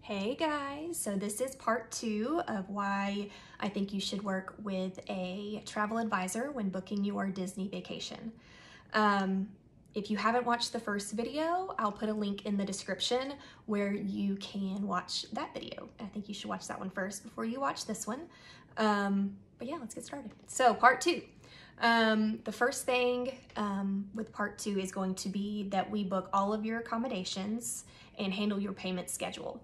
Hey guys, so this is part 2 of why I think you should work with a travel advisor when booking your Disney vacation. If you haven't watched the first video, I'll put a link in the description where you can watch that video. I think you should watch that one first before you watch this one. But yeah, let's get started. So part 2. The first thing with part 2 is going to be that we book all of your accommodations and handle your payment schedule.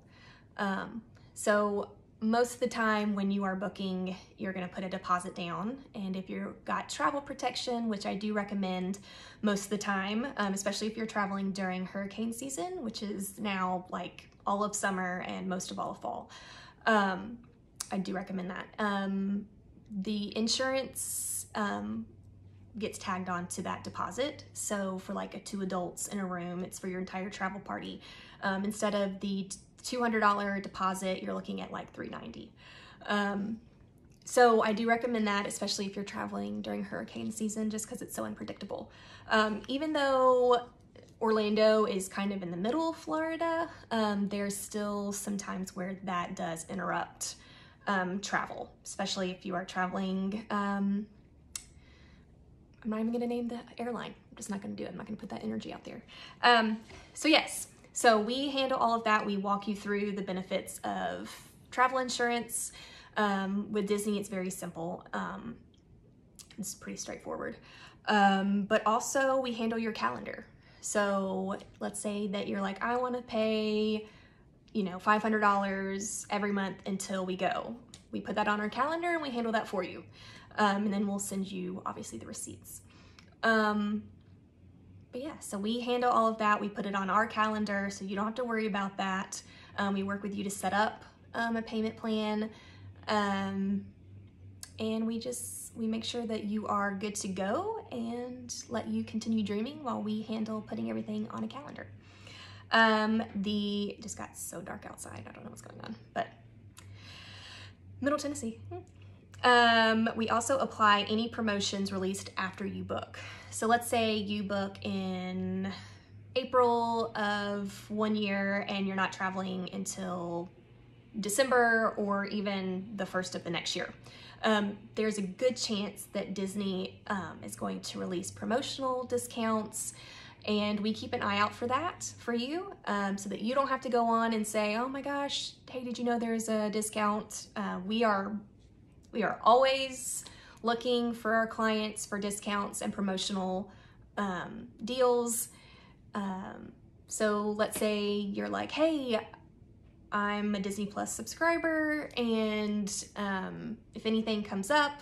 So most of the time when you are booking, you're going to put a deposit down, and if you've got travel protection, which I do recommend most of the time, especially if you're traveling during hurricane season, which is now like all of summer and most of all of fall, I do recommend that. The insurance gets tagged on to that deposit. So for like 2 adults in a room, it's for your entire travel party. Instead of the $200 deposit, you're looking at like $390. So I do recommend that, especially if you're traveling during hurricane season, just because it's so unpredictable. Even though Orlando is kind of in the middle of Florida, there's still some times where that does interrupt travel, especially if you are traveling. I'm not even going to name the airline. I'm just not going to do it. I'm not going to put that energy out there. So yes. So we handle all of that. We walk you through the benefits of travel insurance. With Disney, it's very simple. It's pretty straightforward. But also we handle your calendar. So let's say that you're like, I want to pay, $500 every month until we go. We put that on our calendar and we handle that for you. And then we'll send you obviously the receipts. But yeah, so we handle all of that. We put it on our calendar, so you don't have to worry about that. We work with you to set up a payment plan, and we make sure that you are good to go and let you continue dreaming while we handle putting everything on a calendar. It just got so dark outside. I don't know what's going on, but Middle Tennessee. We also apply any promotions released after you book. So let's say you book in April of one year and you're not traveling until December or even the first of the next year. There's a good chance that Disney is going to release promotional discounts, and we keep an eye out for that for you, so that you don't have to go on and say, oh my gosh, hey, did you know there's a discount? We are always looking for our clients for discounts and promotional deals. So let's say you're like, hey, I'm a Disney Plus subscriber, and if anything comes up,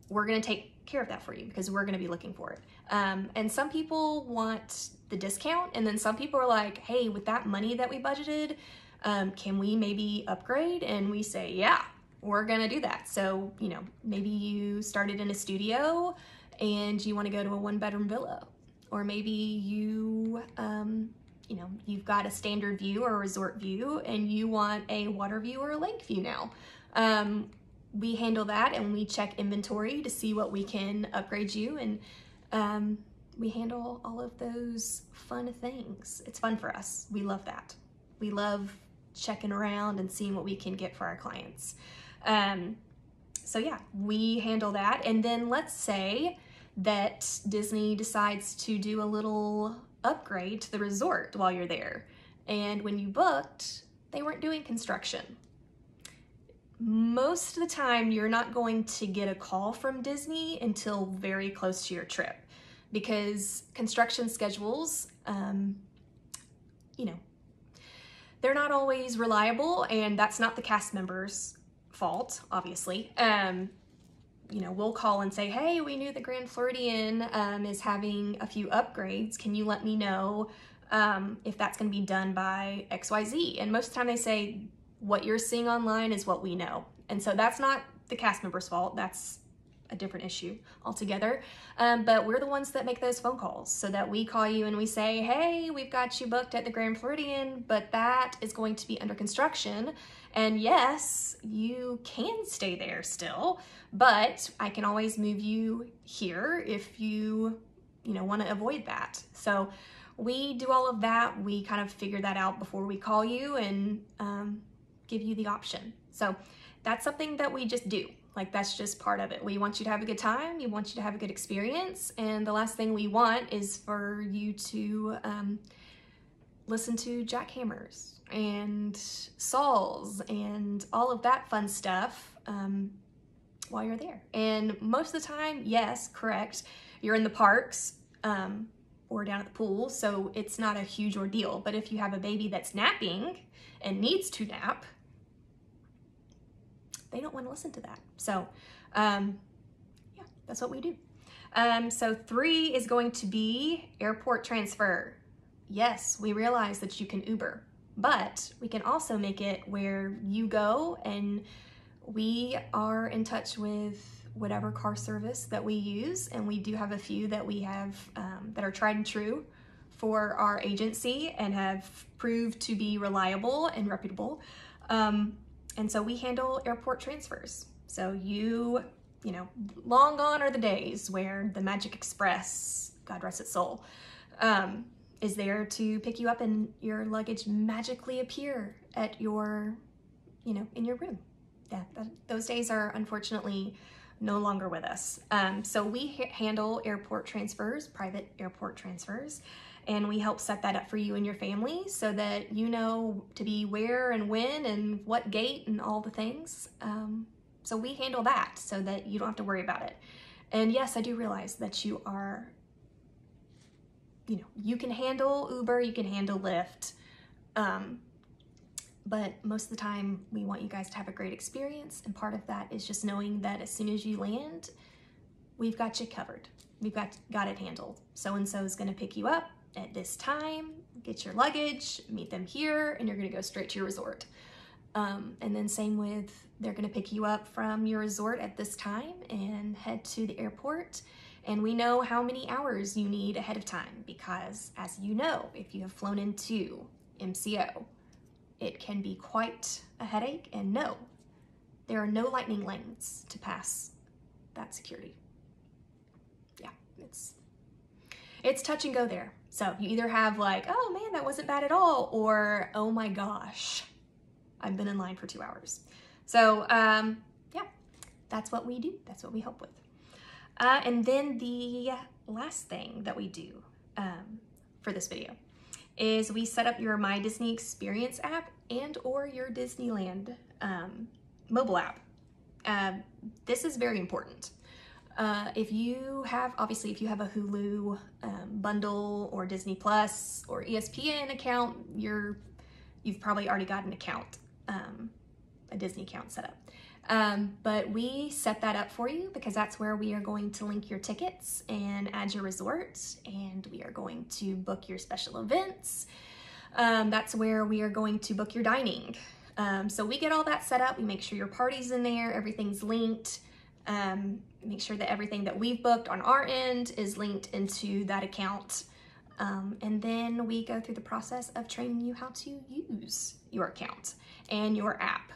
we're gonna take care of that for you because we're gonna be looking for it. And some people want the discount, and then some people are like, hey, with that money that we budgeted, can we maybe upgrade? And we say, yeah, we're gonna do that. So, maybe you started in a studio and you wanna go to a 1-bedroom villa, or maybe you, you've got a standard view or a resort view and you want a water view or a lake view now. We handle that and we check inventory to see what we can upgrade you, and we handle all of those fun things. It's fun for us. We love that. We love checking around and seeing what we can get for our clients. So yeah, we handle that. And then let's say that Disney decides to do a little upgrade to the resort while you're there. And when you booked, they weren't doing construction. Most of the time, you're not going to get a call from Disney until very close to your trip, because construction schedules, they're not always reliable, and that's not the cast members' fault, obviously. We'll call and say, hey, we knew the Grand Floridian is having a few upgrades. Can you let me know if that's going to be done by XYZ? And most of the time they say, what you're seeing online is what we know. And so that's not the cast member's fault. That's a different issue altogether. But we're the ones that make those phone calls, so that we call you and we say, hey, we've got you booked at the Grand Floridian, but that is going to be under construction. And yes, you can stay there still, but I can always move you here if you want to avoid that. So we do all of that. We kind of figure that out before we call you and give you the option. So that's something that we just do. Like, that's just part of it. We want you to have a good time. We want you to have a good experience. And the last thing we want is for you to listen to jackhammers and saws and all of that fun stuff while you're there. And most of the time, yes, correct, you're in the parks or down at the pool, so it's not a huge ordeal. But if you have a baby that's napping and needs to nap, they don't want to listen to that. So yeah, that's what we do. So 3 is going to be airport transfer. Yes, we realize that you can Uber, but we can also make it where you go and we are in touch with whatever car service that we use. And we do have a few that we have that are tried and true for our agency and have proved to be reliable and reputable. And so we handle airport transfers. So you know, long gone are the days where the Magic Express, God rest its soul, is there to pick you up and your luggage magically appear at your, you know, in your room. Yeah, those days are unfortunately no longer with us. So we handle airport transfers, private airport transfers, and we help set that up for you and your family so that you know to be where and when and what gate and all the things. So we handle that so that you don't have to worry about it. And yes, I do realize that you are, you know, you can handle Uber, you can handle Lyft, but most of the time we want you guys to have a great experience. And part of that is just knowing that as soon as you land, we've got you covered. We've got it handled. So-and-so is gonna pick you up at this time, get your luggage, meet them here, and you're gonna go straight to your resort. And then same with, they're gonna pick you up from your resort at this time and head to the airport. And we know how many hours you need ahead of time because, as you know, if you have flown into MCO, it can be quite a headache. And no, there are no lightning lanes to pass that security. Yeah, it's touch and go there. So you either have like, oh man, that wasn't bad at all, or oh my gosh, I've been in line for 2 hours. So yeah, that's what we do. That's what we help with. And then the last thing that we do for this video is we set up your My Disney Experience app and or your Disneyland mobile app. This is very important. If you have, obviously, if you have a Hulu bundle or Disney Plus or ESPN account, you've probably already got an account, a Disney account set up. But we set that up for you because that's where we are going to link your tickets and add your resort, and we are going to book your special events. That's where we are going to book your dining. So we get all that set up. We make sure your party's in there, everything's linked. Make sure that everything that we've booked on our end is linked into that account. And then we go through the process of training you how to use your account and your app.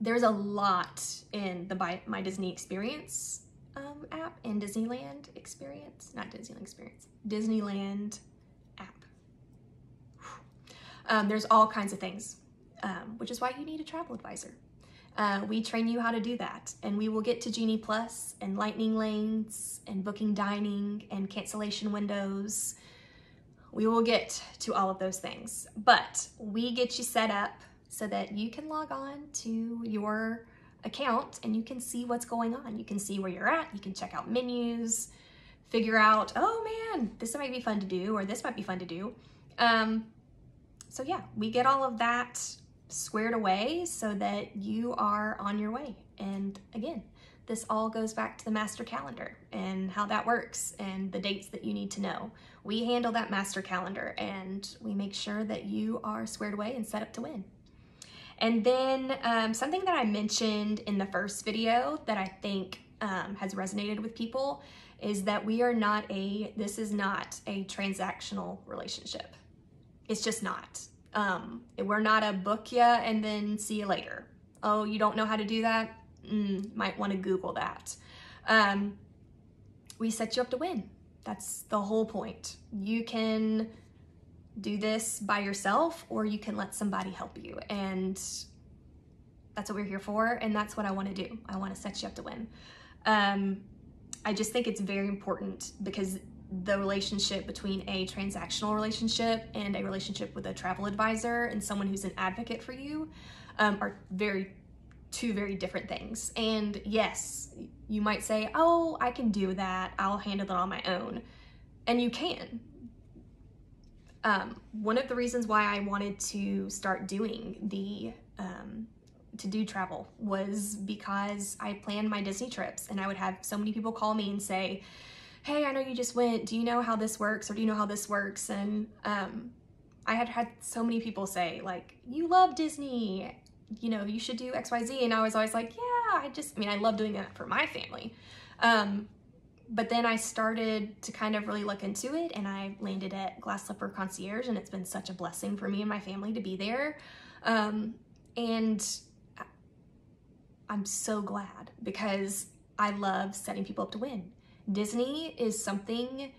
There's a lot in the My Disney Experience app and Disneyland Experience, not Disneyland Experience, Disneyland app. There's all kinds of things, which is why you need a travel advisor. We train you how to do that, and we will get to Genie Plus and lightning lanes and booking dining and cancellation windows. We will get to all of those things, but we get you set up so that you can log on to your account and you can see what's going on. You can see where you're at, you can check out menus, figure out, oh man, this might be fun to do, or this might be fun to do. So yeah, we get all of that squared away so that you are on your way. And again, this all goes back to the master calendar and how that works and the dates that you need to know. We handle that master calendar and we make sure that you are squared away and set up to win. And then something that I mentioned in the first video that I think has resonated with people is that this is not a transactional relationship. It's just not. We're not a book ya and then see you later. Oh, you don't know how to do that? Might want to Google that. We set you up to win. That's the whole point. You can do this by yourself, or you can let somebody help you. And that's what we're here for. And that's what I want to do. I want to set you up to win. I just think it's very important, because the relationship between a transactional relationship and a relationship with a travel advisor and someone who's an advocate for you are two very different things. And yes, you might say, oh, I can do that, I'll handle it on my own. And you can. One of the reasons why I wanted to start doing to do travel was because I planned my Disney trips, and I would have so many people call me and say, hey, I know you just went, do you know how this works, or do you know how this works? And I had so many people say, like, you love Disney, you know, you should do XYZ. And I was always like, yeah, I love doing that for my family. But then I started to kind of really look into it, and I landed at Glass Slipper Concierge, and it's been such a blessing for me and my family to be there. And I'm so glad, because I love setting people up to win. Disney is something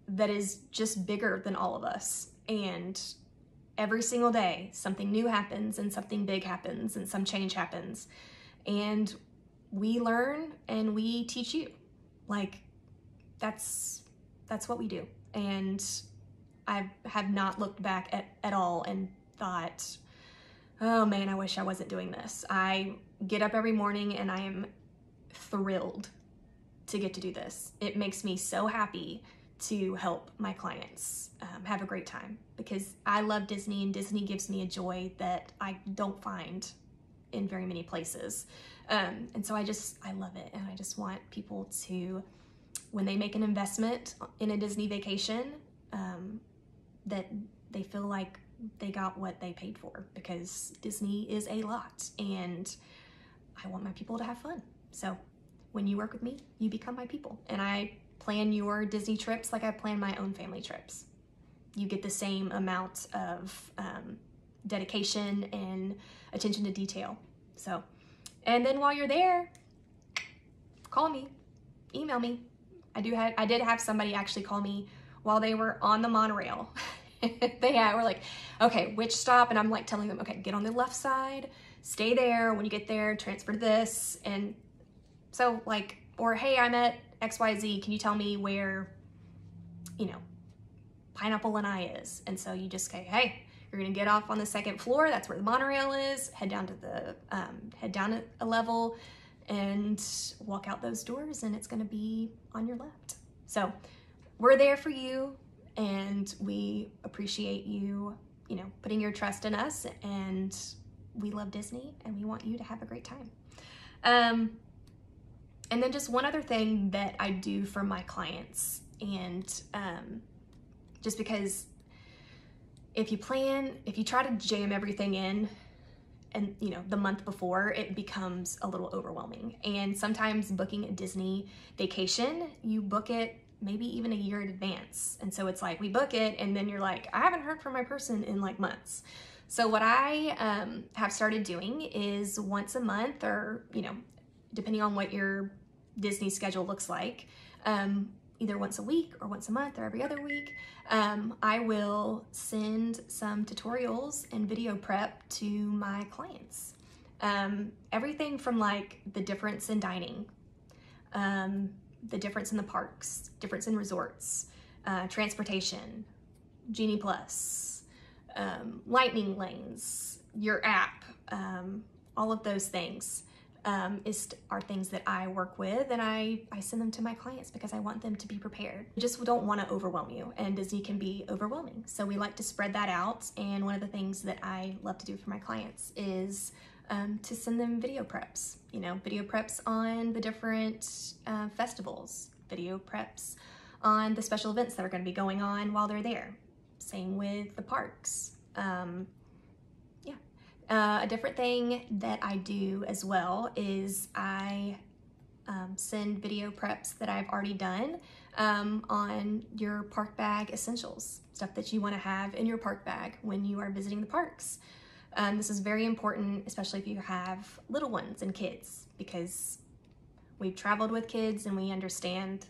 that is just bigger than all of us. And every single day, something new happens, and something big happens, and some change happens. And we learn and we teach you. Like, that's what we do. And I have not looked back at all and thought, oh man, I wish I wasn't doing this. I get up every morning and I am thrilled to get to do this. It makes me so happy to help my clients have a great time, because I love Disney, and Disney gives me a joy that I don't find in very many places. And so I love it. And I just want people to, when they make an investment in a Disney vacation, that they feel like they got what they paid for, because Disney is a lot, and I want my people to have fun. So when you work with me, you become my people, and I plan your Disney trips like I plan my own family trips. You get the same amount of dedication and attention to detail. So, and then while you're there, call me, email me. I did have somebody actually call me while they were on the monorail. We're like, okay, which stop? And I'm like telling them, okay, get on the left side, stay there. When you get there, transfer to this. And so like, or hey, I'm at XYZ. Can you tell me where, Pineapple Lanai is? And so you just say, hey, you're gonna get off on the second floor. That's where the monorail is. Head down a level and walk out those doors, and it's gonna be on your left. So we're there for you, and we appreciate you, putting your trust in us, and we love Disney, and we want you to have a great time. And then just one other thing that I do for my clients, and just because if you try to jam everything in, and the month before, it becomes a little overwhelming. And sometimes booking a Disney vacation, you book it maybe even a year in advance. And so it's like, we book it, and then you're like, I haven't heard from my person in like months. So what I have started doing is once a month, or depending on what your Disney schedule looks like, either once a week or once a month or every other week, I will send some tutorials and video prep to my clients. Everything from like the difference in dining, the difference in the parks, difference in resorts, transportation, Genie Plus, lightning lanes, your app, all of those things are things that I work with, and I send them to my clients because I want them to be prepared. I just don't want to overwhelm you, and Disney can be overwhelming. So we like to spread that out, and one of the things that I love to do for my clients is to send them video preps. Video preps on the different festivals, video preps on the special events that are going to be going on while they're there. Same with the parks. A different thing that I do as well is I send video preps that I've already done on your park bag essentials, stuff that you want to have in your park bag when you are visiting the parks. This is very important, especially if you have little ones and kids, because we've traveled with kids and we understand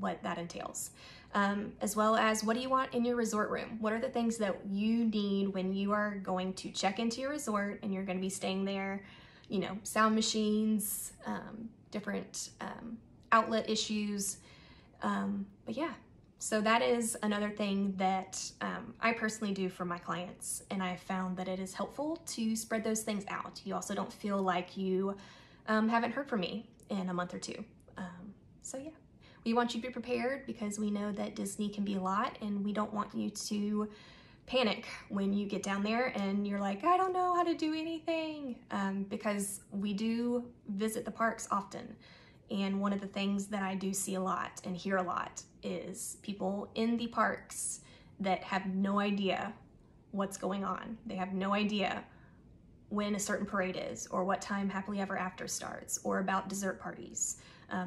what that entails. As well as, what do you want in your resort room? What are the things that you need when you are going to check into your resort and you're going to be staying there? You know, sound machines, different outlet issues. But yeah, so that is another thing that I personally do for my clients, and I found that it is helpful to spread those things out. You also don't feel like you haven't heard from me in a month or two. So yeah, we want you to be prepared because we know that Disney can be a lot, and we don't want you to panic when you get down there and you're like, I don't know how to do anything, because we do visit the parks often. And one of the things that I do see a lot and hear a lot is people in the parks that have no idea what's going on. They have no idea when a certain parade is, or what time Happily Ever After starts, or about dessert parties.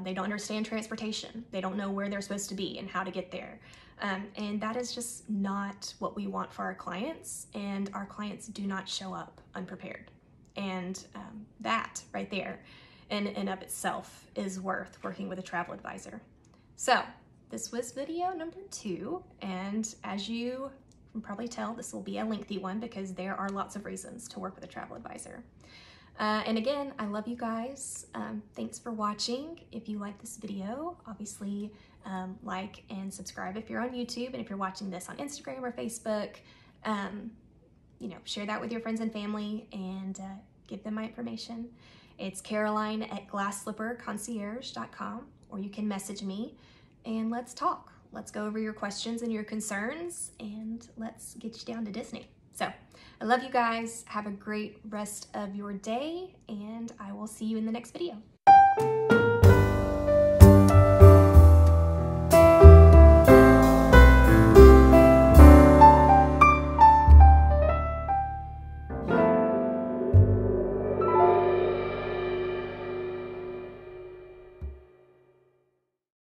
They don't understand transportation. They don't know where they're supposed to be and how to get there. And that is just not what we want for our clients, and our clients do not show up unprepared. And that right there in and of itself is worth working with a travel advisor. So this was video number 2, and as you can probably tell, this will be a lengthy one because there are lots of reasons to work with a travel advisor. And again, I love you guys. Thanks for watching. If you like this video, obviously like and subscribe if you're on YouTube, and if you're watching this on Instagram or Facebook, you know, share that with your friends and family, and give them my information. It's Caroline@glassslipperconcierge.com, or you can message me and let's talk. Let's go over your questions and your concerns, and let's get you down to Disney. So I love you guys. Have a great rest of your day, and I will see you in the next video.